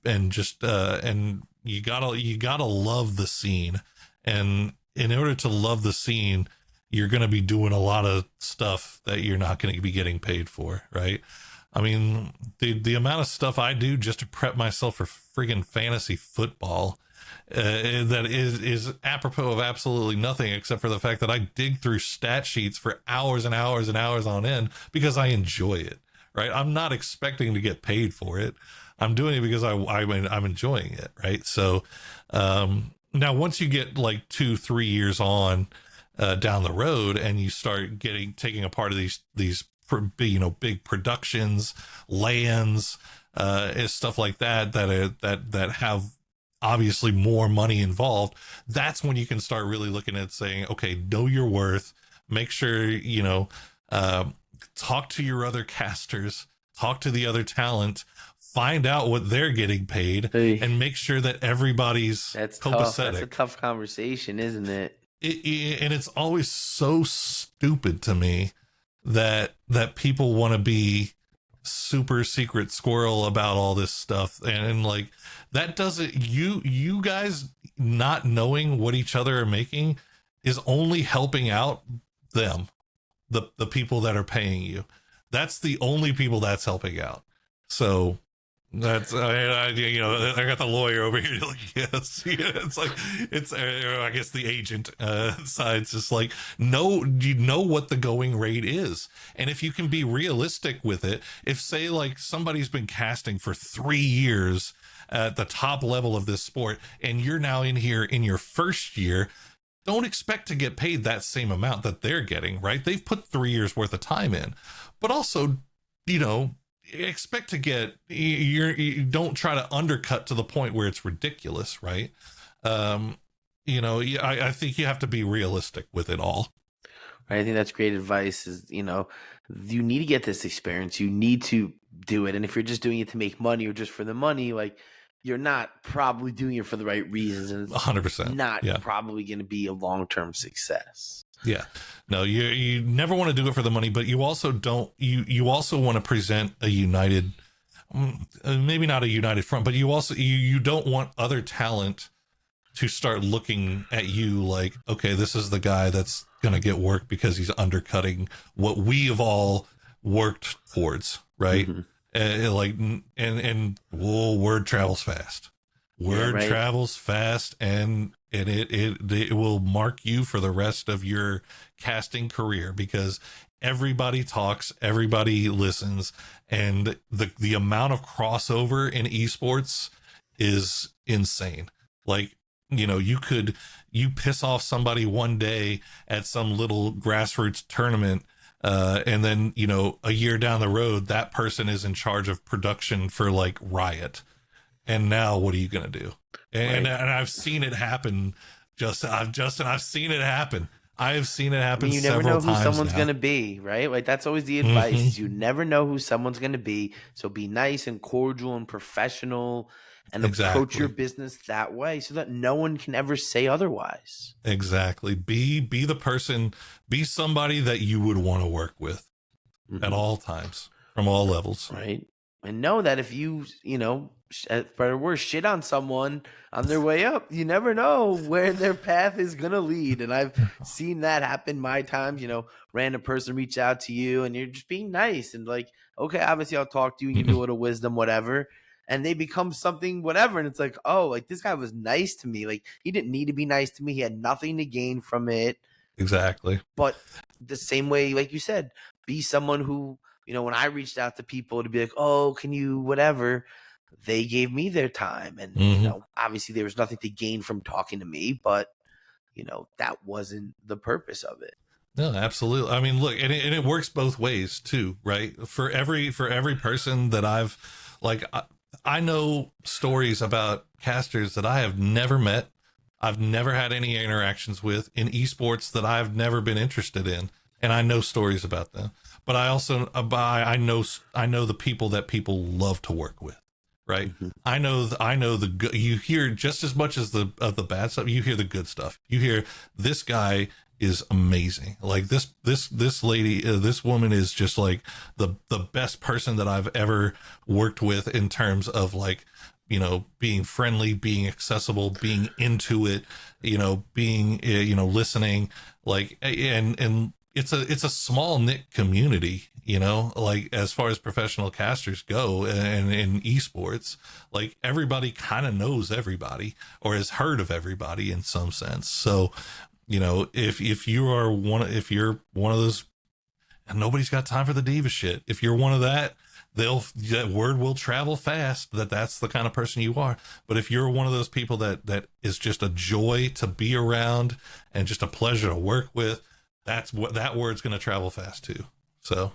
you gotta love the scene. And in order to love the scene, you're going to be doing a lot of stuff that you're not going to be getting paid for, right? I mean, the amount of stuff I do just to prep myself for friggin' fantasy football, that is apropos of absolutely nothing, except for the fact that I dig through stat sheets for hours and hours and hours on end because I enjoy it, right? I'm not expecting to get paid for it. I'm doing it because I'm enjoying it, right? So, now once you get like 2-3 years on, down the road, and you start taking a part of these big productions, lands, stuff like that have obviously more money involved, that's when you can start really looking at saying, okay, know your worth, make sure, talk to your other casters, talk to the other talent, find out what they're getting paid, and make sure that everybody's That's copacetic. tough. That's a tough conversation, isn't it? And it's always so stupid to me that people want to be super secret squirrel about all this stuff, and like, that doesn't, you guys not knowing what each other are making is only helping out them, the people that are paying you. That's the only people that's helping out. So that's, I got the lawyer over here like, yes. It's like, I guess the agent side's just like, no, you know what the going rate is. And if you can be realistic with it, if, say, like, somebody's been casting for 3 years at the top level of this sport, and you're now in here in your first year, don't expect to get paid that same amount that they're getting, right? They've put 3 years worth of time in, but also, expect to get, you don't try to undercut to the point where it's ridiculous, right? I think you have to be realistic with it all. Right. I think that's great advice. Is, you need to get this experience. You need to do it. And if you're just doing it to make money or just for the money, like, you're not probably doing it for the right reasons, and it's 100%. not probably going to be a long-term success. Yeah, no, you never want to do it for the money, but you also don't, you also want to present a united, maybe not a united front, but you also, you don't want other talent to start looking at you like, okay, this is the guy that's going to get work because he's undercutting what we have all worked towards, right? Mm-hmm. Word travels fast. Word travels fast, and it will mark you for the rest of your casting career, because everybody talks, everybody listens, and the amount of crossover in esports is insane. Like, you piss off somebody one day at some little grassroots tournament, and then, a year down the road, that person is in charge of production for, like, Riot. And now what are you going to do? And I've seen it happen, Justin. I've seen it happen. I have seen it happen. You never know who someone's going to be, right? Like, that's always the advice, is you never know who someone's going to be. So be nice and cordial and professional, and approach your business that way, so that no one can ever say otherwise. Exactly. Be the person, be somebody that you would want to work with at all times, from all levels. Right. And know that if you, for worse, shit on someone on their way up, you never know where their path is going to lead. And I've seen that happen my times, random person reach out to you and you're just being nice and like, okay, obviously I'll talk to you and give you a little wisdom, whatever. and they become something whatever. And it's like, oh, like this guy was nice to me. Like he didn't need to be nice to me. He had nothing to gain from it. Exactly. But the same way, like you said, be someone who, when I reached out to people to be like, oh, can you whatever, they gave me their time. And, obviously there was nothing to gain from talking to me, but, that wasn't the purpose of it. No, absolutely. I mean, look, and it works both ways too, right? For every person that I've, like, I know stories about casters that I have never met. I've never had any interactions with in esports that I've never been interested in, and I know stories about them. But I also, I know the people that people love to work with, right? Mm-hmm. I know the good. You hear just as much as the bad stuff. You hear the good stuff. You hear this guy is amazing. Like this lady, this woman is just like the best person that I've ever worked with in terms of like, being friendly, being accessible, being into it, being, listening, like, and it's a small knit community, like as far as professional casters go and in esports, like everybody kind of knows everybody or has heard of everybody in some sense. So, if you're one of those, and nobody's got time for the diva shit, if you're one of that word will travel fast that's the kind of person you are. But if you're one of those people that is just a joy to be around and just a pleasure to work with, that's what that word's going to travel fast too. So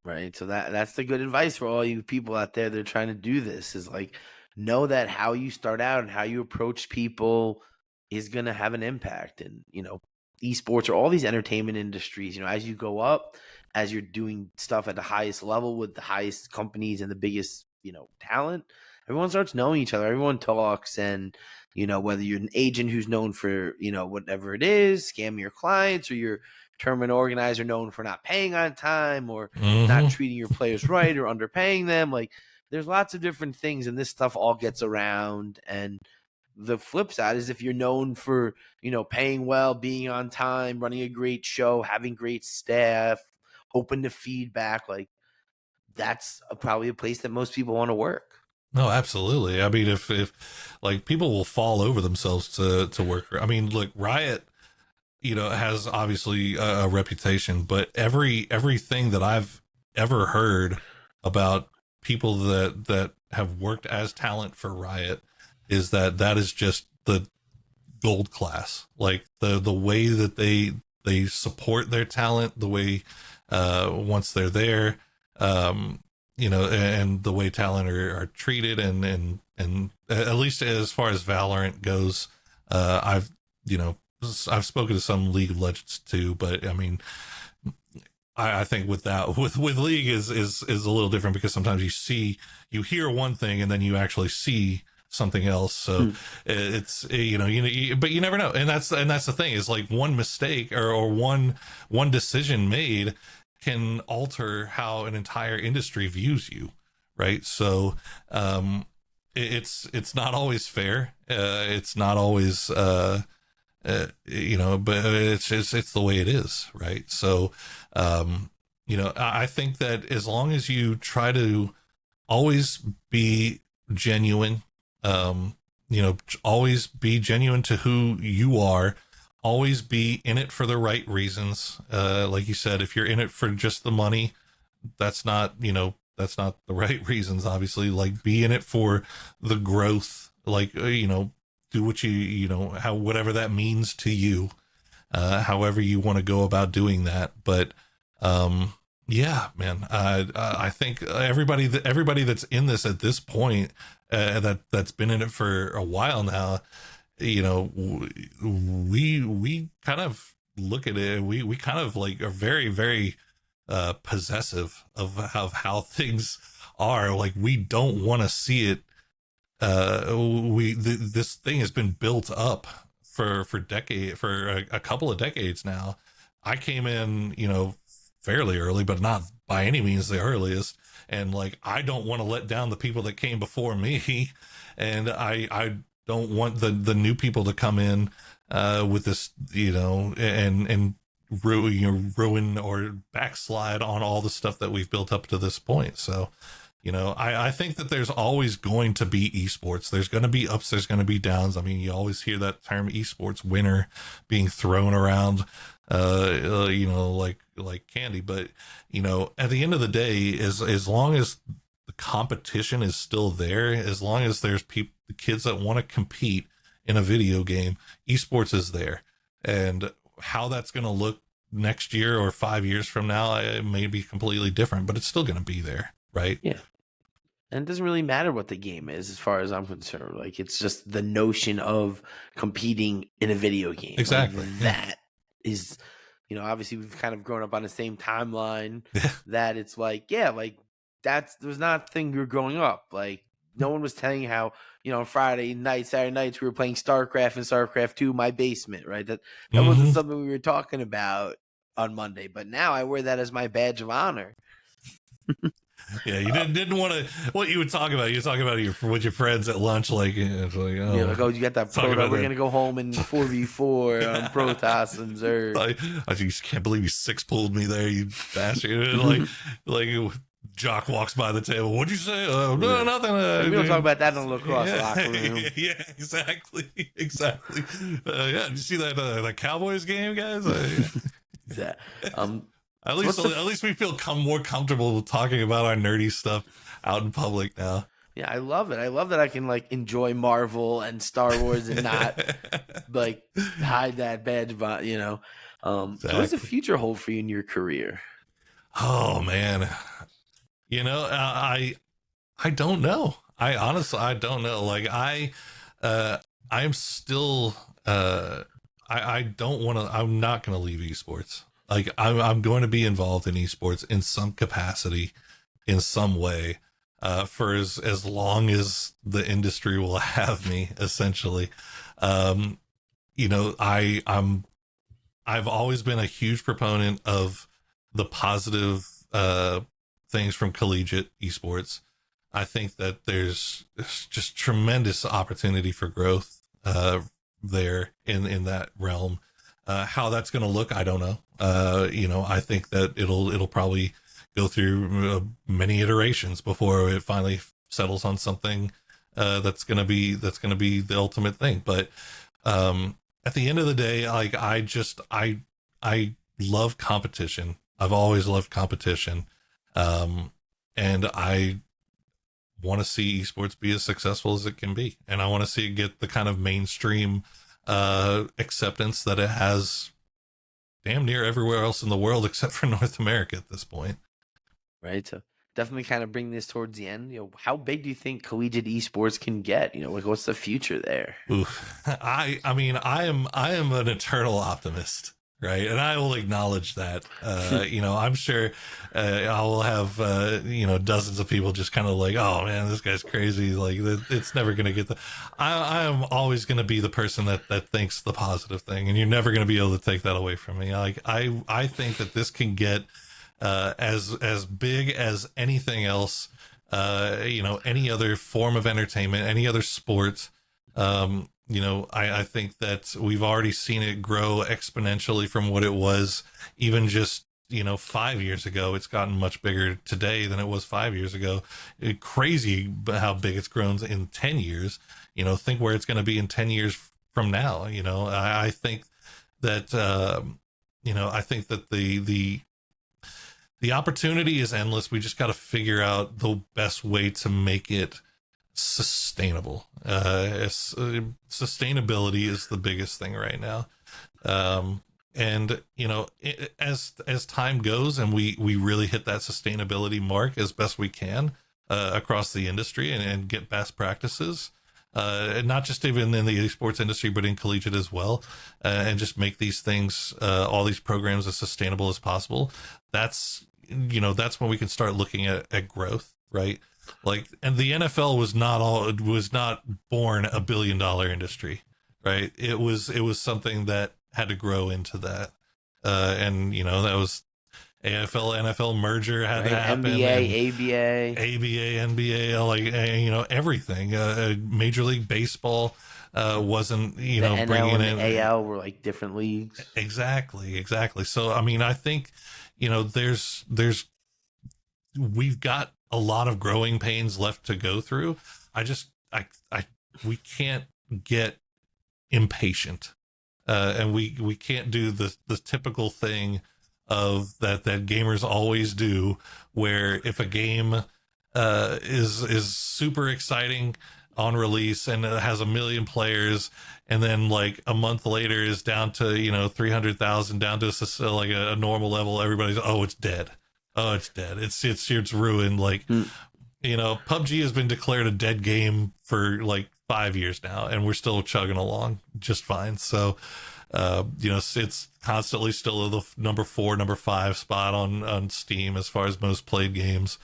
right, so that's the good advice for all you people out there that are trying to do this, is like, know that how you start out and how you approach people is going to have an impact. And esports or all these entertainment industries, as you go up, as you're doing stuff at the highest level with the highest companies and the biggest, talent, everyone starts knowing each other. Everyone talks. And, whether you're an agent who's known for, whatever it is, scamming your clients, or you're tournament organizer known for not paying on time or not treating your players right or underpaying them. Like there's lots of different things, and this stuff all gets around. And the flip side is if you're known for, paying well, being on time, running a great show, having great staff, open to feedback, like that's probably a place that most people want to work. No, absolutely. I mean, if like people will fall over themselves to work. I mean, look, Riot, has obviously a reputation, but everything that I've ever heard about people that have worked as talent for Riot is that is just the gold class. Like the way that they support their talent, the way once they're there, and the way talent are treated, and at least as far as Valorant goes, I've spoken to some League of Legends too, but I mean, I think with League is a little different, because sometimes you hear one thing and then you actually see something else. So it's, but you never know. And that's the thing, is like one mistake or one decision made can alter how an entire industry views you. Right. So, it's not always fair. It's not always, but it's the way it is. Right. So, I think that as long as you try to always be genuine, always be genuine to who you are, always be in it for the right reasons. Like you said, if you're in it for just the money, that's not the right reasons, obviously. Like, be in it for the growth, like, do what how, whatever that means to you, however you want to go about doing that. But, yeah, man, I think everybody that's in this at this point, that's been in it for a while now, we kind of look at it. We kind of like are very, very possessive of how things are. Like, we don't want to see it. This thing has been built up for a couple of decades now. I came in, fairly early, but not by any means the earliest. And like, I don't want to let down the people that came before me. And I don't want the new people to come in with this, and ruin or backslide on all the stuff that we've built up to this point. So, I think that there's always going to be esports. There's going to be ups, there's going to be downs. I mean, you always hear that term esports winner being thrown around, like candy. But, at the end of the day, as long as the competition is still there, as long as there's the kids that want to compete in a video game, esports is there. And how that's going to look next year or 5 years from now, it may be completely different, but it's still going to be there. Right. Yeah. And it doesn't really matter what the game is, as far as I'm concerned. Like, it's just the notion of competing in a video game. Exactly. Like, that is, obviously we've kind of grown up on the same timeline. That it's like, there's nothing you're growing up. Like, no one was telling you how, Friday night, Saturday nights, we were playing StarCraft and StarCraft 2 in my basement, right? That wasn't something we were talking about on Monday. But now I wear that as my badge of honor. Yeah, you didn't want to. What you would talk about? You talk about with your friends at lunch, like, it's like, you got that Poro. We're gonna go home in 4v4 on Protoss and Zerg. I just can't believe you 6-pulled me there, you bastard! like Jock walks by the table. What'd you say? No, nothing. We don't talk about that in the lacrosse locker room. Yeah, exactly. Did you see that Cowboys game, guys? At least we feel more comfortable talking about our nerdy stuff out in public now. Yeah, I love it. I love that I can enjoy Marvel and Star Wars and not hide that badge. But exactly. What does the future hold for you in your career? Oh man, I don't know. I honestly don't know. Like I'm still I don't want to. I'm not going to leave esports. Like I'm going to be involved in esports in some capacity, in some way, for as long as the industry will have me. Essentially, I've always been a huge proponent of the positive things from collegiate esports. I think that there's just tremendous opportunity for growth there in that realm. How that's going to look, I don't know. I think that it'll probably go through many iterations before it finally settles on something that's going to be the ultimate thing. But at the end of the day, like I love competition. I've always loved competition, and I want to see esports be as successful as it can be, and I want to see it get the kind of mainstream acceptance that it has damn near everywhere else in the world except for North America at this point. Right. So definitely kind of bring this towards the end. How big do you think collegiate esports can get? What's the future there? Oof. I mean, I am an eternal optimist. Right. And I will acknowledge that, I'm sure I will have, dozens of people just kind of like, oh, man, this guy's crazy. Like, it's never going to get I am always going to be the person that thinks the positive thing. And you're never going to be able to take that away from me. Like, I think that this can get as big as anything else, any other form of entertainment, any other sport. I think that we've already seen it grow exponentially from what it was even just, 5 years ago. It's gotten much bigger today than it was 5 years ago. Crazy how big it's grown in 10 years. Think where it's going to be in 10 years from now. I think that, the opportunity is endless. We just got to figure out the best way to make it sustainable. Sustainability is the biggest thing right now. As time goes and we really hit that sustainability mark as best we can across the industry and get best practices, not just even in the esports industry, but in collegiate as well, and just make these things, all these programs as sustainable as possible. That's when we can start looking at growth, right? Like, and the NFL was not born a $1 billion industry, right? It was something that had to grow into that. That was AFL, NFL merger had to happen. NBA, NBA, everything. Major League Baseball wasn't, the NL bringing and in. AL were like different leagues. Exactly. So, I mean, I think, we've got a lot of growing pains left to go through. We can't get impatient, and we can't do the typical thing of that gamers always do, where if a game is super exciting on release and it has 1 million players, and then like a month later is down to 300,000, down to like a normal level, everybody's it's dead. Oh, it's dead. It's ruined. Like PUBG has been declared a dead game for like 5 years now, and we're still chugging along just fine. So it's constantly still the number 4, number 5 spot on Steam as far as most played games.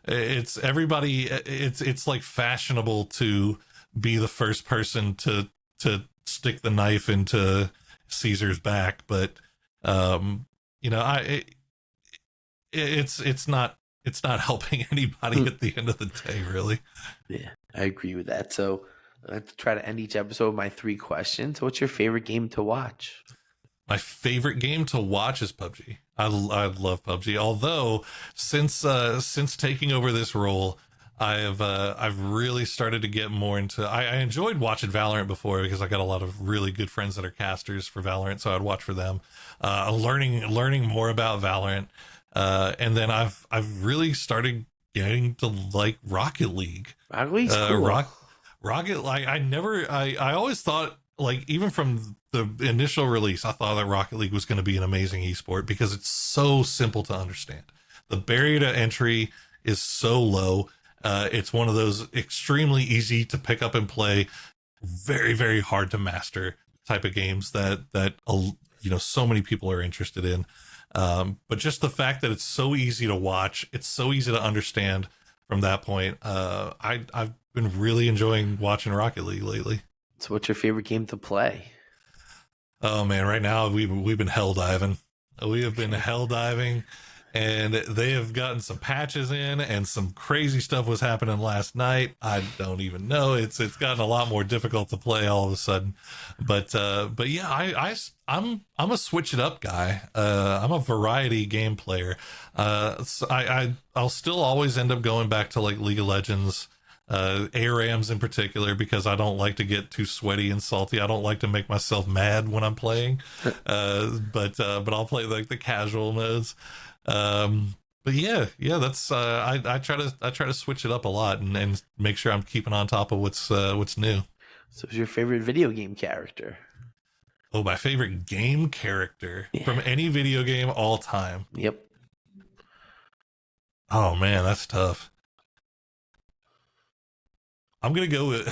It's everybody. It's like fashionable to be the first person to stick the knife into Caesar's back, but it's not helping anybody at the end of the day, really. Yeah, I agree with that. So I like to try to end each episode with my 3 questions. What's your favorite game to watch? My favorite game to watch is PUBG. I love PUBG. Although since taking over this role, I've really started to get more into. I enjoyed watching Valorant before because I got a lot of really good friends that are casters for Valorant, so I'd watch for them. Learning more about Valorant, and then I've really started getting to like Rocket League. Rocket League's cool. Rocket, like I always thought, like, even from the initial release, I thought that Rocket League was going to be an amazing esport because it's so simple to understand. The barrier to entry is so low. It's one of those extremely easy to pick up and play, very, very hard to master type of games that so many people are interested in. But just the fact that it's so easy to watch, it's so easy to understand from that point. I've been really enjoying watching Rocket League lately. So what's your favorite game to play? Oh man, right now we've been hell diving. We have been hell diving, and they have gotten some patches in, and some crazy stuff was happening last night. I don't even know. It's gotten a lot more difficult to play all of a sudden. But yeah, I'm a switch it up guy. I'm a variety game player. So I'll still always end up going back to like League of Legends. ARAMs in particular, because I don't like to get too sweaty and salty. I don't like to make myself mad when I'm playing. But I'll play like the casual modes. But yeah, that's I try to switch it up a lot and make sure I'm keeping on top of what's new. So who's your favorite video game character? Oh, my favorite game character from any video game all time. Yep. Oh man, that's tough. I'm gonna go with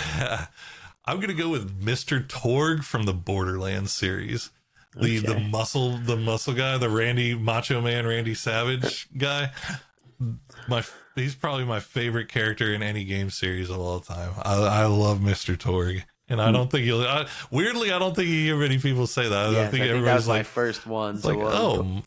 Mr. Torg from the Borderlands series. The muscle guy, the Macho Man Randy Savage guy. He's probably my favorite character in any game series of all time. I love Mr. Torg, and I don't think weirdly I don't think you hear many people say that. Yeah, I think that was like, my first one. Like,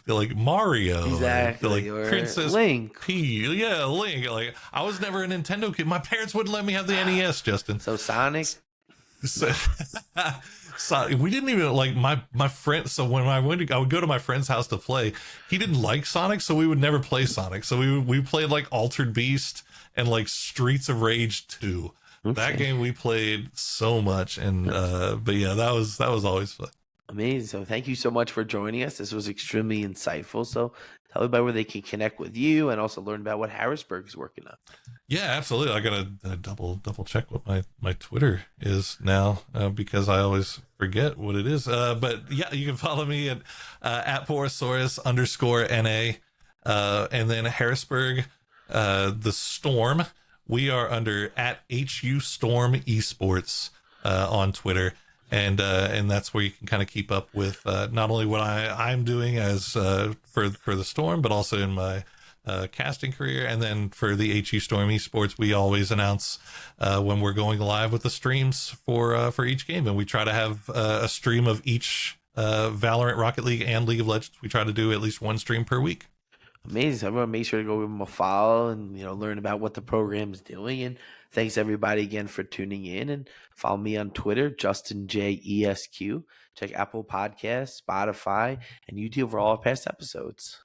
like Mario, exactly, like Princess Link. Link. Like, I was never a Nintendo kid. My parents wouldn't let me have the NES, Justin. So Sonic. So we didn't even like my friend. So when I would go to my friend's house to play, he didn't like Sonic, so we would never play Sonic. So we played like Altered Beast and like Streets of Rage 2. Okay. That game we played so much, and but yeah, that was always fun. Amazing. So thank you so much for joining us. This was extremely insightful. So tell everybody where they can connect with you and also learn about what Harrisburg is working on. Yeah, absolutely. I gotta double check what my Twitter is now, because I always forget what it is. But yeah, you can follow me at Porosaurus _NA, and then Harrisburg, the Storm. We are under at HU Storm Esports on Twitter. And that's where you can kind of keep up with not only what I'm doing as for the Storm, but also in my casting career. And then for the HU Storm Esports, we always announce when we're going live with the streams for each game, and we try to have a stream of each Valorant, Rocket League, and League of Legends. We try to do at least one stream per week. Amazing. So everyone, make sure to go give them a follow and learn about what the program is doing. And thanks everybody again for tuning in. And follow me on Twitter, JustinJESQ. Check Apple Podcasts, Spotify, and YouTube for all our past episodes.